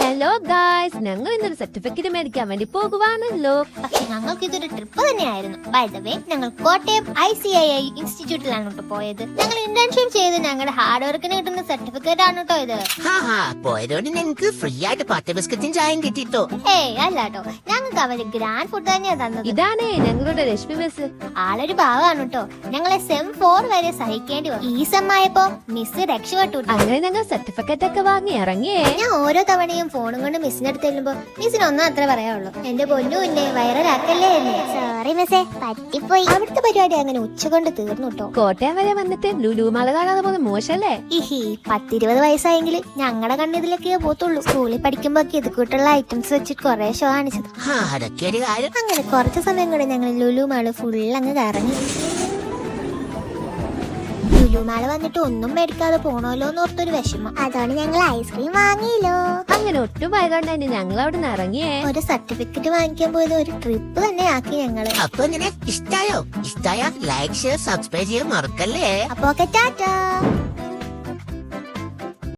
Hello guys, ഞങ്ങൾ ഇന്നൊരു certificate മേടിക്കാൻ വേണ്ടി പോകുവാണല്ലോ. പക്ഷെ ഞങ്ങൾക്ക് ഇതൊരു ട്രിപ്പ് തന്നെയായിരുന്നു. ബൈ ദ വേ, ഞങ്ങൾ കോട്ടയം ICII ഇൻസ്റ്റിറ്റ്യൂട്ടിലാണ് കേട്ടോ പോയത്. ഞങ്ങൾ ഇന്റേൺഷിപ്പ് ചെയ്ത് ഞങ്ങളുടെ ഹാർഡ് വർക്കിന് കിട്ടുന്ന സർട്ടിഫിക്കറ്റ് ആണ് കേട്ടോ ഇത്. പോയതോടെ നിങ്ങക്ക് ഫ്രീ ആയിട്ട് പത്ത് ബിസ്ക്കറ്റും ചായയും കിട്ടിട്ടോ? ഏയ് അല്ല കേട്ടോ, ഞങ്ങൾക്ക് അവര് ഗ്രാൻഡ് ഫുഡ് തന്നെയാ തന്നത്. ഇതാണേ ഞങ്ങളുടെ രശ്മി ബസ്. ആളൊരു ഭാവമാണ് കേട്ടോ. ഞങ്ങളെ സെം 4 വരെ സഹിക്കേണ്ടി വന്നു. ഈ സെം ആയപ്പോ മിസ് രക്ഷപ്പെട്ടു. അങ്ങനെ ഞങ്ങൾ സർട്ടിഫിക്കറ്റ് ഒക്കെ വാങ്ങി ഇറങ്ങിയേ. ഞാൻ ഓരോ തവണയും ഫോണും കൊണ്ട് മിസ്സിന്റെ അടുത്ത് ചെല്ലുമ്പോ മിസ്സിന് ഒന്നും അത്ര പറയാവുള്ളൂ, എന്റെ പൊന്നു ഇല്ലേ വൈറലാക്കല്ലേ എന്നെ. സോറി മിസ്സേ, പറ്റിപ്പോയി. അവിടുത്തെ പരിപാടി അങ്ങനെ ഉച്ചകൊണ്ട് തീർന്നു കേട്ടോ. കോട്ടയം വരെ വന്നിട്ട് ലുലു മാള കാണാതെ പോകുന്ന മോശല്ലേ? ഇഹി 10-20 വയസ്സായെങ്കിൽ ഞങ്ങളുടെ കണ്ണിതിലൊക്കെ പോത്തുള്ളൂ. സ്കൂളിൽ പഠിക്കുമ്പോ ഇത് കൂട്ടുള്ള ഐറ്റംസ് വെച്ചിട്ട് കുറെ ഷോ കാണിച്ചത്. അതൊക്കെ ഒരു കാര്യം. അങ്ങനെ കുറച്ച് സമയം കൂടെ ഞങ്ങൾ ലുലു മാള് ഫുൾ അങ്ങ് കറങ്ങി. ലുലു മാള് വന്നിട്ട് ഒന്നും മേടിക്കാതെ പോണല്ലോ എന്ന് ഓർത്തൊരു വിഷമം. അതാണ് ഞങ്ങൾ ഐസ്ക്രീം വാങ്ങിയില്ലോ. അങ്ങനെ ഒട്ടും വൈകാണ്ട് ഞങ്ങൾ അവിടെ നിന്ന് ഇറങ്ങിയേ. ഒരു സർട്ടിഫിക്കറ്റ് വാങ്ങിക്കാൻ പോയത് ഒരു ട്രിപ്പ് തന്നെ ആക്കി ഞങ്ങള്. അപ്പൊ ഇങ്ങനെ ഇഷ്ടായോ? ഇഷ്ടായ ലൈക്ക് ഷെയർ സബ്സ്ക്രൈബ് ചെയ്യാൻ മറക്കല്ലേ. അപ്പൊ ടാറ്റാ.